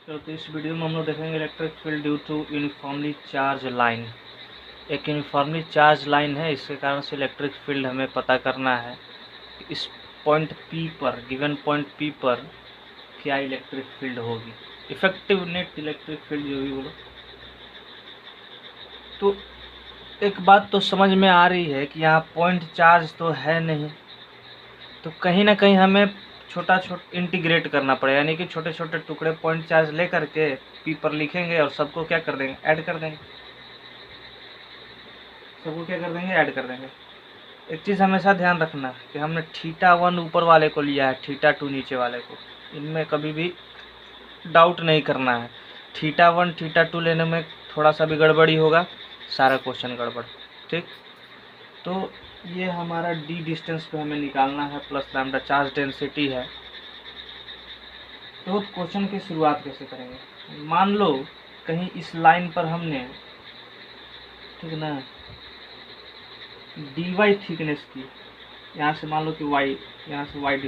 तो इस वीडियो में हम लोग देखेंगे electric field due to uniformly charge line. एक यूनिफॉर्मली चार्ज लाइन है, इसके कारण से इलेक्ट्रिक फील्ड हमें पता करना है कि इस पॉइंट P पर, गिवन पॉइंट P पर क्या इलेक्ट्रिक फील्ड होगी, इफेक्टिव नेट इलेक्ट्रिक फील्ड जो भी बोलो। तो एक बात तो समझ में आ रही है कि यहाँ पॉइंट चार्ज तो है नहीं, तो कहीं ना कहीं हमें छोटा इंटीग्रेट करना पड़ेगा, यानी कि छोटे छोटे टुकड़े पॉइंट चार्ज ले करके P पर लिखेंगे और सबको क्या कर देंगे, ऐड कर देंगे। सबको क्या कर देंगे, ऐड कर देंगे। एक चीज़ हमेशा ध्यान रखना कि हमने θ1 ऊपर वाले को लिया है, θ2 नीचे वाले को, इनमें कभी भी डाउट नहीं करना है। θ1 θ2 लेने में थोड़ा सा भी गड़बड़ी होगा, सारा क्वेश्चन गड़बड़। ठीक, तो ये हमारा d डिस्टेंस पे हमें निकालना है, प्लस लैम्डा चार्ज डेंसिटी है। तो क्वेश्चन की शुरुआत कैसे करेंगे, मान लो कहीं इस लाइन पर हमने, ठीक ना, dy थिकनेस की, यहाँ से मान लो कि y, यहाँ से y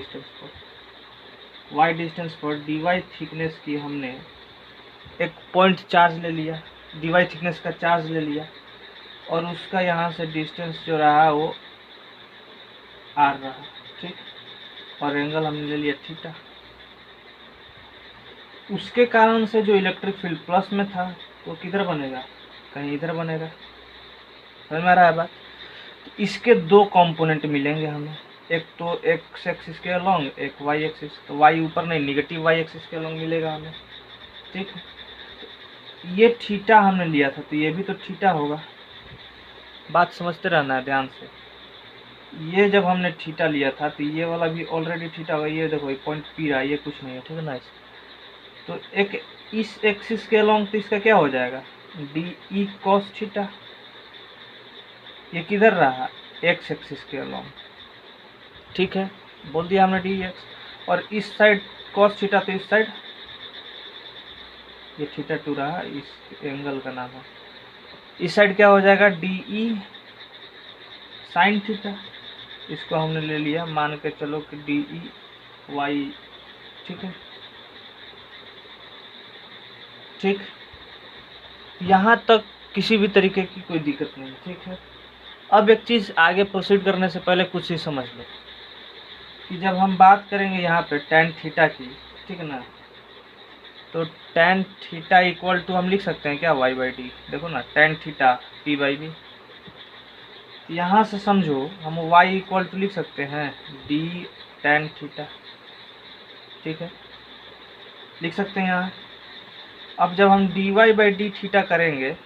डिस्टेंस पर dy थिकनेस की हमने एक पॉइंट चार्ज ले लिया, dy थिकनेस का चार्ज ले लिया, और उसका यहाँ से डिस्टेंस जो रहा वो r रहा। ठीक, और एंगल हमने ले लिया थीटा। उसके कारण से जो इलेक्ट्रिक फील्ड प्लस में था वो किधर बनेगा, कहीं इधर बनेगा। समझ में आ रहा है बात। तो इसके दो कंपोनेंट मिलेंगे हमें, एक तो x एक्सिस के अलोंग, एक y एक्सिस। तो y ऊपर नहीं, निगेटिव y एक्सिस के अलोंग मिलेगा हमें। ठीक, ये थीटा हमने लिया था तो ये भी तो थीटा होगा। बात समझते रहना है ध्यान से। ये जब हमने थीटा लिया था तो ये वाला भी ऑलरेडी थीटा होगा। ये देखो, ये पॉइंट P रहा है, ये कुछ नहीं है। ठीक है ना। तो एक इस एक्सिस के अलोंग तो इसका क्या हो जाएगा, डी कॉस थीटा। ये किधर रहा, एक्स एक्सिस के अलोंग। ठीक है, बोल दिया हमने डी एक्स। और इस साइड कॉस थीटा, तो इस साइड ये θ2 रहा, इस एंगल का नाम है। इस साइड क्या हो जाएगा, डी साइन थीटा। इसको हमने ले लिया, मान के चलो कि डी वाई। ठीक है, ठीक, यहाँ तक किसी भी तरीके की कोई दिक्कत नहीं। ठीक है, अब एक चीज़ आगे प्रोसीड करने से पहले कुछ ही समझ लो कि जब हम बात करेंगे यहाँ पे tan थीटा की, ठीक है ना, तो tan थीटा इक्वल टू हम लिख सकते हैं क्या, y/d। देखो ना, tan थीटा p/b। यहाँ से समझो हम y इक्वल टू लिख सकते हैं d tan थीटा। ठीक है, लिख सकते हैं यहाँ। अब जब हम dy/d थीटा करेंगे,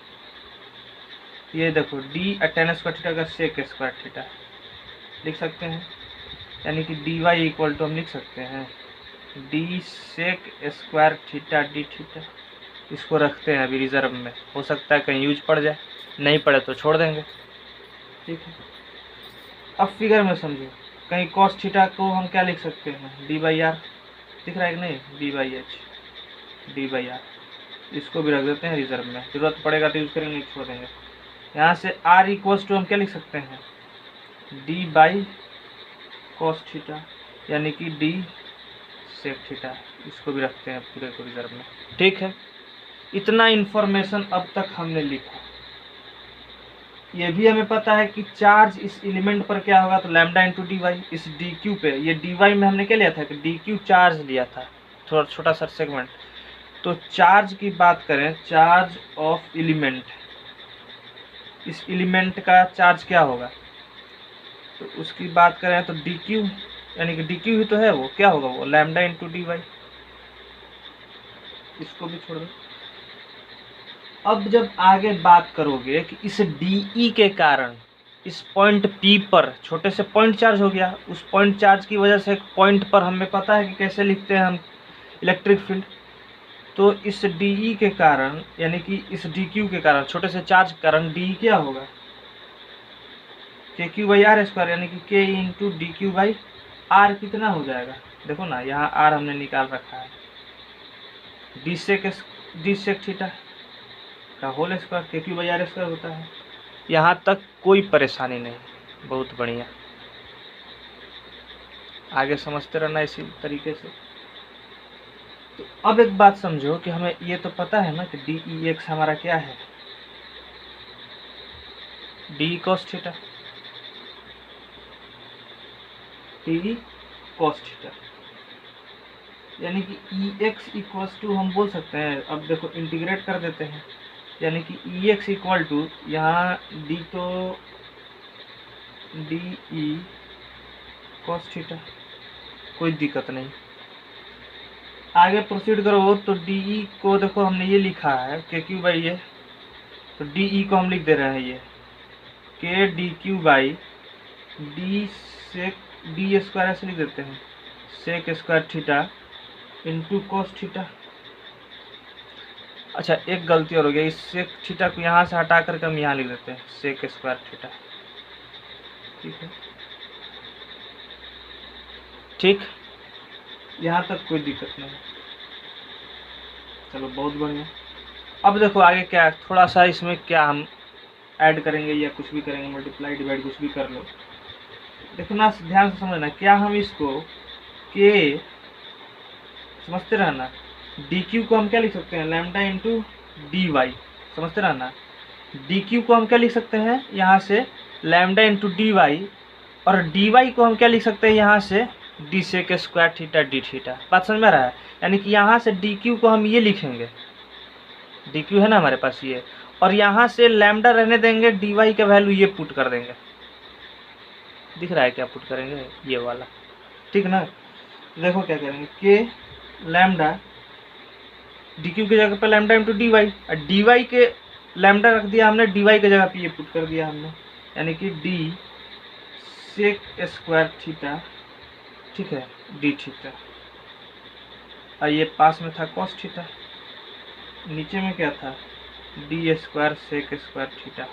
ये देखो d tan स्क्वायर थीटा का सेक स्क्वायर थीटा लिख सकते हैं, यानी कि dy इक्वल टू हम लिख सकते हैं d sec square theta d theta. इसको रखते हैं अभी रिजर्व में, हो सकता है कहीं यूज पड़ जाए, नहीं पड़े तो छोड़ देंगे। ठीक है, अब फिगर में समझो, कहीं कॉस थीटा को हम क्या लिख सकते हैं, d/r। दिख रहा है कि नहीं, d/h d/r। इसको भी रख देते हैं रिजर्व में, जरूरत पड़ेगा तो यूज करेंगे, नहीं छोड़ देंगे। यहाँ से r इक्वल्स टू हम क्या लिख सकते हैं, d cos थीटा, यानी कि d सेक थीटा। इसको भी रखते हैं पूरे को रिजर्व में। ठीक है, इतना इंफॉर्मेशन अब तक हमने लिखा। ये भी हमें पता है कि चार्ज इस एलिमेंट पर क्या होगा, तो लैम्डा इंटू डी वाई। इस डी क्यू पे, ये डी वाई में हमने क्या लिया था कि डी क्यू चार्ज लिया था, थोड़ा छोटा सा सेगमेंट। तो चार्ज की बात करें, चार्ज ऑफ एलिमेंट, इस एलिमेंट का चार्ज क्या होगा, तो उसकी बात करें तो डी क्यू, यानी कि डी क्यू ही तो है, वो क्या होगा, वो लैम्डा इंटू डी वाई। इसको भी छोड़ दो। अब जब आगे बात करोगे कि इस डी के कारण इस पॉइंट P पर छोटे से पॉइंट चार्ज हो गया, उस पॉइंट चार्ज की वजह से एक पॉइंट पर हमें पता है कि कैसे लिखते हैं हम इलेक्ट्रिक फील्ड। तो इस डी के कारण, यानी कि इस डी क्यू के कारण, छोटे से चार्ज के कारण डी क्या होगा, KQ/r², यानी कि K into D Q by R. कितना हो जाएगा, देखो ना, यहाँ आर हमने निकाल रखा है, डी सेक थीटा का होल स्क्वायर, KQ/r² होता है। यहाँ तक कोई परेशानी नहीं, बहुत बढ़िया, आगे समझते रहना इसी तरीके से। तो अब एक बात समझो कि हमें ये तो पता है ना कि डी ई एक्स हमारा क्या है, D cos theta, D cos theta, यानी कि ई एक्स इक्वल्स टू हम बोल सकते हैं, अब देखो इंटीग्रेट कर देते हैं, यानी कि ई एक्स इक्वल टू यहाँ डी तो डी ई कॉस थीटा, कोई दिक्कत नहीं। आगे प्रोसीड करो तो डी ई को देखो हमने ये लिखा है के क्यू बाई ये, तो डी ई को हम लिख दे रहे हैं ये K D Q by D sec D square ऐसे लिख देते हैं sec square theta into cos theta. अच्छा एक गलती और हो गया, इस सेक थीटा को यहाँ से हटा करके हम यहाँ लिख देते हैं सेक स्क्वायर थीटा, ठीक है, ठीक, यहाँ तक कोई दिक्कत नहीं। चलो बहुत बढ़िया। अब देखो आगे क्या, थोड़ा सा इसमें क्या हम ऐड करेंगे या कुछ भी करेंगे, मल्टीप्लाई डिवाइड कुछ भी कर लो। देखो ना ध्यान से समझना, क्या हम इसको के समझते रहना, डी क्यू को हम क्या लिख सकते हैं लैम्डा इंटू डी वाई, समझते रहना, डी क्यू को हम क्या लिख सकते हैं यहाँ से लैम्डा इंटू डी वाई, और डी वाई को हम क्या लिख सकते हैं यहाँ से D sec square theta D theta. बात समझ में आ रहा है, यानी कि यहाँ से डी क्यू को हम ये लिखेंगे, डी क्यू है ना हमारे पास ये, और यहाँ से लैम्डा रहने देंगे, डी वाई का वैल्यू ये पुट कर देंगे, दिख रहा है क्या पुट करेंगे ये वाला, ठीक ना। देखो क्या करेंगे के लैम्डा डी क्यू की जगह पे लैम्डा इंटू डी वाई, और डी वाई के लैम्डा रख दिया हमने, डी वाई की जगह पे ये पुट कर दिया हमने, यानी कि डी सेक स्क्वायर थीटा, ठीक है, डी थीटा, और ये पास में था कॉस थीटा, नीचे में क्या था D square sec square theta.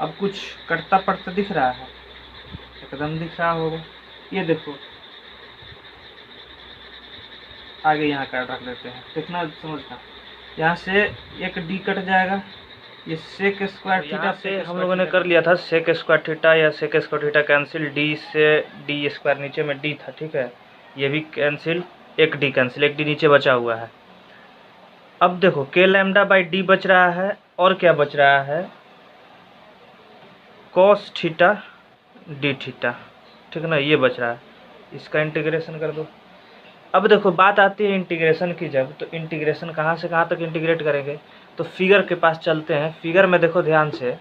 अब कुछ कटता पड़ता दिख रहा है, एकदम दिख रहा होगा, ये देखो आगे यहाँ काट रख देते हैं, देखना समझना, यहाँ से एक डी कट जाएगा, ये सेक स्क्वायर थीटा से हम लोगों ने कर लिया था सेक स्क्वायर थीटा या sec square theta cancel, D से डी स्क्वायर नीचे में डी था, ठीक है, ये भी कैंसिल, एक डी कैंसिल, एक डी नीचे बचा हुआ है। अब देखो के लैम्डा बाई डी बच रहा है, और क्या बच रहा है कॉस थीटा डी थीटा, ठीक है ना, ये बच रहा है, इसका इंटीग्रेशन कर दो। अब देखो बात आती है इंटीग्रेशन की, जब तो इंटीग्रेशन कहाँ से कहाँ तक इंटीग्रेट करेंगे, तो फिगर के पास चलते हैं। फिगर में देखो ध्यान से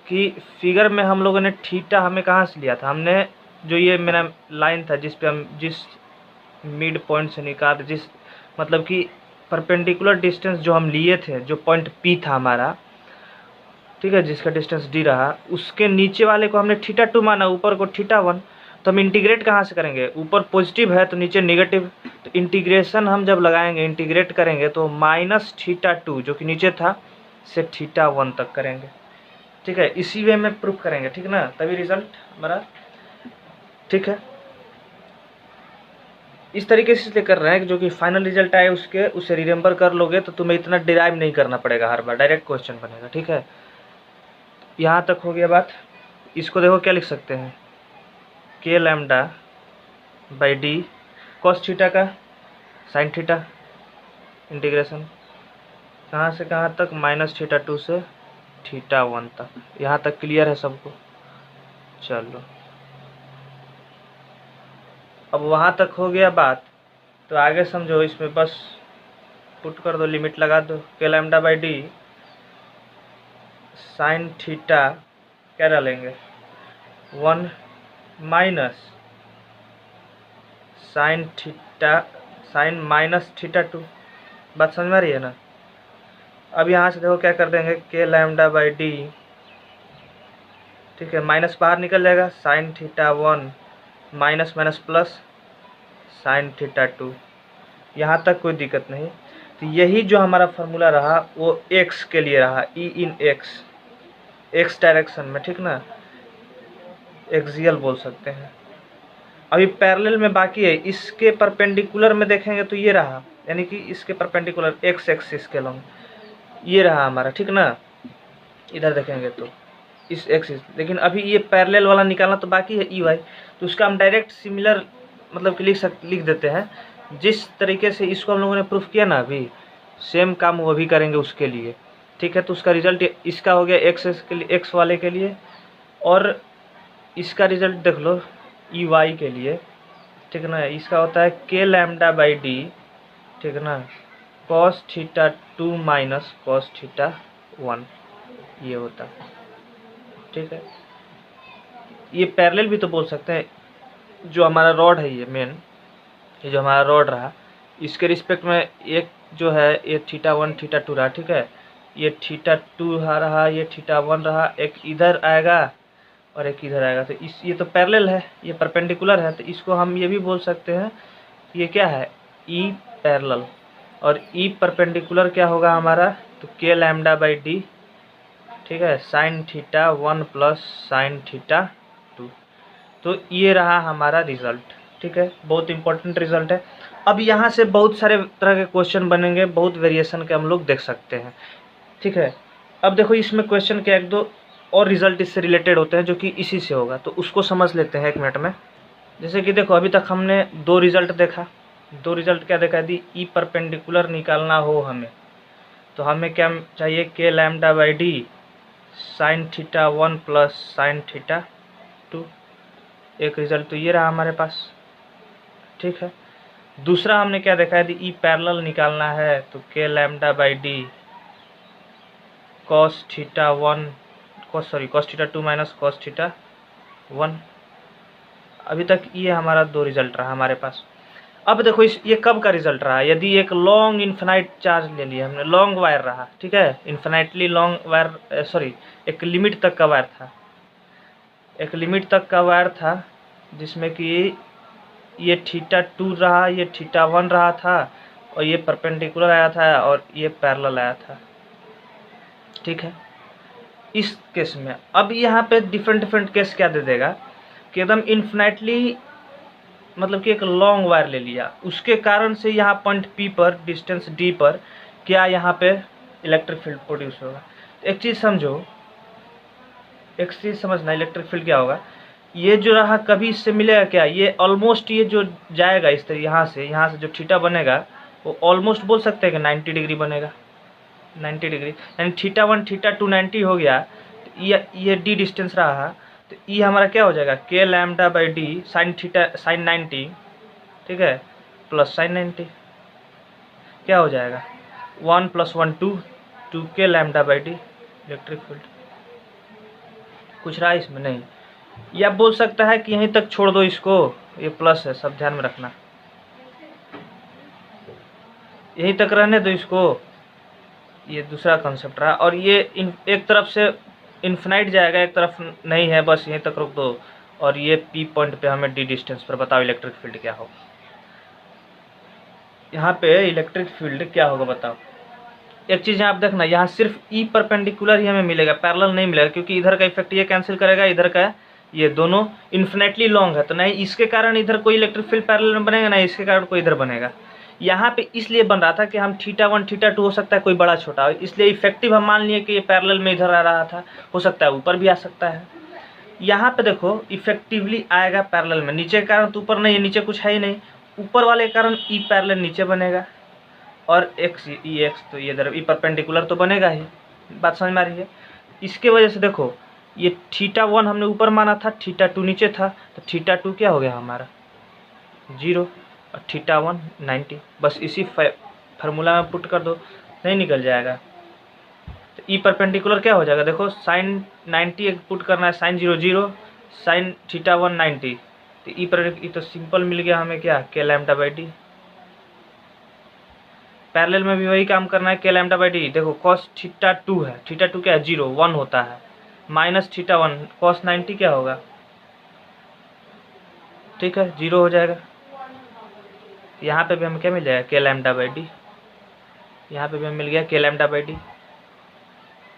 कि फिगर में हम लोगों ने थीटा हमें कहाँ से लिया था, हमने जो ये मेरा लाइन था जिस पे हम जिस मिड पॉइंट से निकाल, जिस मतलब कि परपेंडिकुलर डिस्टेंस जो हम लिए थे, जो पॉइंट पी था हमारा, ठीक है, जिसका डिस्टेंस डी रहा, उसके नीचे वाले को हमने थीटा 2 माना, ऊपर को थीटा 1, तो हम इंटीग्रेट कहाँ से करेंगे, ऊपर पॉजिटिव है तो नीचे नेगेटिव, तो इंटीग्रेशन हम जब लगाएंगे इंटीग्रेट करेंगे तो माइनस थीटा 2 जो कि नीचे था से थीटा 1 तक करेंगे, ठीक है, इसी वे में प्रूफ करेंगे, ठीक ना, तभी रिजल्ट हमारा, ठीक है, इस तरीके से इसलिए कर रहे हैं कि जो कि फाइनल रिजल्ट आए उसे रिमेंबर कर लोगे तो तुम्हें इतना डिराइव नहीं करना पड़ेगा, हर बार डायरेक्ट क्वेश्चन बनेगा, ठीक है। यहाँ तक हो गया बात। इसको देखो क्या लिख सकते हैं के lambda by D cos theta का साइन थीटा, इंटीग्रेशन कहाँ से कहाँ तक माइनस थीटा 2 से थीटा 1 तक। यहाँ तक क्लियर है सबको, चलो अब वहाँ तक हो गया बात, तो आगे समझो, इसमें बस पुट कर दो, लिमिट लगा दो, के lambda by D sine theta क्या डालेंगे 1 minus sine theta sine minus theta 2, बात समझ में आ रही है ना। अब यहाँ से देखो क्या कर देंगे के लैम्डा बाई डी, ठीक है, माइनस बाहर निकल जाएगा, sine theta 1 minus minus plus sine theta 2, यहाँ तक कोई दिक्कत नहीं। तो यही जो हमारा फार्मूला रहा वो x के लिए रहा, ई इन x डायरेक्शन में, ठीक ना, एक्सियल बोल सकते हैं। अभी पैरेलल में बाकी है, इसके परपेंडिकुलर में देखेंगे तो ये रहा, यानी कि इसके परपेंडिकुलर x एक्सिस के लॉन्ग ये रहा हमारा, ठीक ना, इधर देखेंगे तो इस एक्सिस, लेकिन अभी ये पैरेलल वाला निकालना तो बाकी है ई वाई, तो उसका हम डायरेक्ट सिमिलर मतलब कि लिख देते हैं जिस तरीके से इसको हम लोगों ने प्रूफ किया ना अभी, सेम काम वो भी करेंगे उसके लिए, ठीक है। तो उसका रिजल्ट इसका हो गया एक्स के लिए, एक्स वाले के लिए, और इसका रिजल्ट देख लो ई वाई के लिए, ठीक है ना। इसका होता है के लैम्डा बाई डी, ठीक है ना, cos theta 2 minus cos theta 1, ये होता है, ठीक है। ये पैरेलल भी तो बोल सकते हैं, जो हमारा रॉड है ये मेन, ये जो हमारा रॉड रहा, इसके रिस्पेक्ट में एक जो है ये थीटा 1 थीटा 2 रहा, ठीक है। ये थीटा 2 रहा, ये थीटा 1 रहा, एक इधर आएगा और एक इधर आएगा, तो इस ये तो पैरेलल है, ये परपेंडिकुलर है, तो इसको हम ये भी बोल सकते हैं ये क्या है, ई पैरेलल। और ई परपेंडिकुलर क्या होगा हमारा, तो के लैम्डा बाई डी, ठीक है, sine theta 1 plus sine theta 2। तो ये रहा हमारा रिजल्ट, ठीक है, बहुत इंपॉर्टेंट रिजल्ट है। अब यहाँ से बहुत सारे तरह के क्वेश्चन बनेंगे, बहुत वेरिएशन के हम लोग देख सकते हैं, ठीक है। अब देखो इसमें क्वेश्चन के एक दो और रिजल्ट इससे रिलेटेड होते हैं जो कि इसी से होगा, तो उसको समझ लेते हैं 1 मिनट में। जैसे कि देखो अभी तक हमने 2 रिजल्ट देखा, 2 रिजल्ट क्या देखा, यदि ई परपेंडिकुलर निकालना हो हमें, तो हमें क्या चाहिए, के lambda by D sine theta 1 plus sine theta 2। एक रिजल्ट तो ये रहा हमारे पास, ठीक है। दूसरा हमने क्या देखा, यदि ई पैरेलल निकालना है तो के lambda by D cos theta 1 cos theta 2 minus cos theta 1। अभी तक ये हमारा 2 रिजल्ट रहा हमारे पास। अब देखो ये कब का रिजल्ट रहा, यदि एक लॉन्ग इन्फिनाइट चार्ज ले लिया हमने, लॉन्ग वायर रहा, ठीक है, इन्फिनाइटली लॉन्ग वायर, सॉरी एक लिमिट तक का वायर था, एक लिमिट तक का वायर था, जिसमें कि ये थीटा 2 रहा, ये थीटा 1 रहा था, और ये परपेंडिकुलर आया था और ये पैरेलल आया था, ठीक है। इस केस में अब यहाँ पे डिफरेंट केस क्या दे देगा कि एकदम इन्फिनाइटली, मतलब कि एक लॉन्ग वायर ले लिया, उसके कारण से यहाँ पॉइंट पी पर, डिस्टेंस डी पर क्या यहाँ पे इलेक्ट्रिक फील्ड प्रोड्यूस होगा। एक चीज़ समझो, एक चीज़ समझना, इलेक्ट्रिक फील्ड क्या होगा, ये जो रहा कभी इससे मिलेगा क्या, ये ऑलमोस्ट ये जो जाएगा इस तरह, यहाँ से जो थीटा बनेगा वो ऑलमोस्ट बोल सकते हैं कि 90 डिग्री बनेगा, 90 डिग्री, यानी थीटा 1 थीटा 2 90 हो गया, तो ये डी डिस्टेंस रहा, तो ये हमारा क्या हो जाएगा, के lambda by D sine theta sine 90, ठीक है, प्लस साइन 90, क्या हो जाएगा 1 + 1 2 के lambda by D electric field. कुछ रहा इसमें नहीं, या बोल सकता है कि यहीं तक छोड़ दो इसको, ये प्लस है, सब ध्यान में रखना, यहीं तक रहने दो इसको, ये दूसरा कॉन्सेप्ट रहा। और ये एक तरफ से इन्फिनाइट जाएगा, एक तरफ नहीं है, बस यहीं तक रोक दो, और ये पी पॉइंट पे हमें डी डिस्टेंस पर बताओ इलेक्ट्रिक फील्ड क्या होगा, यहाँ पे इलेक्ट्रिक फील्ड क्या होगा बताओ। एक चीज़ आप देखना, यहाँ सिर्फ ई परपेंडिकुलर ही हमें मिलेगा, पैरेलल नहीं मिलेगा, क्योंकि इधर का इफेक्ट ये कैंसिल करेगा, इधर का ये दोनों इन्फिनेटली लॉन्ग है, तो नहीं इसके कारण इधर कोई इलेक्ट्रिक फील्ड पैरेलल में बनेगा, ना इसके कारण कोई इधर बनेगा। यहाँ पे इसलिए बन रहा था कि हम थीटा 1 थीटा 2 हो सकता है कोई बड़ा छोटा, इसलिए इफेक्टिव हम मान लिए कि ये पैरेलल में इधर आ रहा था, हो सकता है ऊपर भी आ सकता है। यहाँ पे देखो इफेक्टिवली आएगा पैरेलल में, नीचे के कारण तो ऊपर नहीं है, नीचे कुछ है ही नहीं, ऊपर वाले के कारण ई पैरेलल नीचे बनेगा, और एक्स ई एक्स, तो ये इधर ई परपेंडिकुलर तो बनेगा ही, बात समझ में आ रही है। इसके वजह से देखो ये थीटा 1 हमने ऊपर माना था, थीटा 2 नीचे था, तो थीटा 2 क्या हो गया हमारा 0, और थीटा 1 90, बस इसी फार्मूला में पुट कर दो, नहीं निकल जाएगा। तो ई परपेंडिकुलर क्या हो जाएगा, देखो साइन 90 पुट करना है, साइन 0 0, साइन थीटा 1 90, तो ई पर ई तो सिंपल मिल गया हमें क्या, के लैम्डा बाई डी। पैरेलल में भी वही काम करना है, के लैम्डा बाई डी। देखो कॉस थीटा 2 है, थीटा 2 क्या है 0 1 होता है, माइनस थीटा 1 कॉस 90 क्या होगा, ठीक है 0 हो जाएगा। यहाँ पे भी हमें क्या मिल जाएगा, के लैम्डा बाई डी, यहाँ पे भी हमें मिल गया के लैम्डा बाई डी,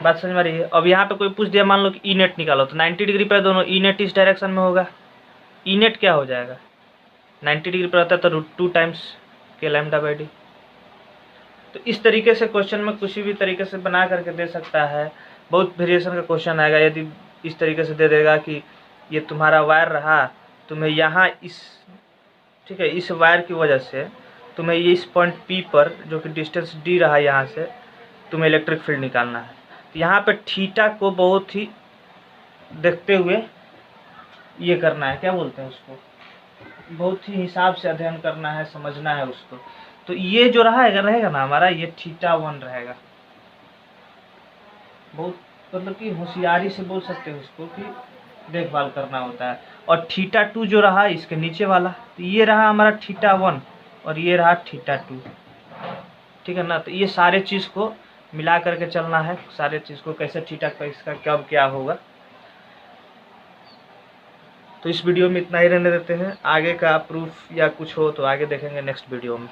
बात समझ में आ रही है। अब यहाँ पे कोई पूछ दिया, मान लो कि ई नेट निकालो, तो 90 डिग्री पर दोनों, ई नेट इस डायरेक्शन में होगा, ई नेट क्या हो जाएगा 90 डिग्री पर रहता है, तो √2 टाइम्स के लैम्डा बाई डी। तो इस तरीके से क्वेश्चन में किसी भी तरीके से बना करके दे सकता है, बहुत वेरिएशन का क्वेश्चन आएगा। यदि इस तरीके से दे देगा कि ये तुम्हारा वायर रहा, तुम्हें यहाँ इस, ठीक है, इस वायर की वजह से तुम्हें ये इस पॉइंट P पर जो कि डिस्टेंस D रहा यहाँ से, तुम्हें इलेक्ट्रिक फील्ड निकालना है। तो यहाँ पे थीटा को बहुत ही देखते हुए ये करना है, क्या बोलते हैं उसको, बहुत ही हिसाब से अध्ययन करना है, समझना है उसको। तो ये जो रहेगा ना हमारा, ये θ1 रहेगा। बहुत मतलब कि होशियारी से बोल सकते हैं उसको कि देखभाल करना होता है। और θ2 जो रहा इसके नीचे वाला, तो ये रहा हमारा θ1 और ये रहा θ2, ठीक है ना। तो ये सारे चीज़ को मिला करके चलना है, सारे चीज़ को कैसे थीटा का इसका कब क्या होगा। तो इस वीडियो में इतना ही रहने देते हैं, आगे का प्रूफ या कुछ हो तो आगे देखेंगे नेक्स्ट वीडियो में।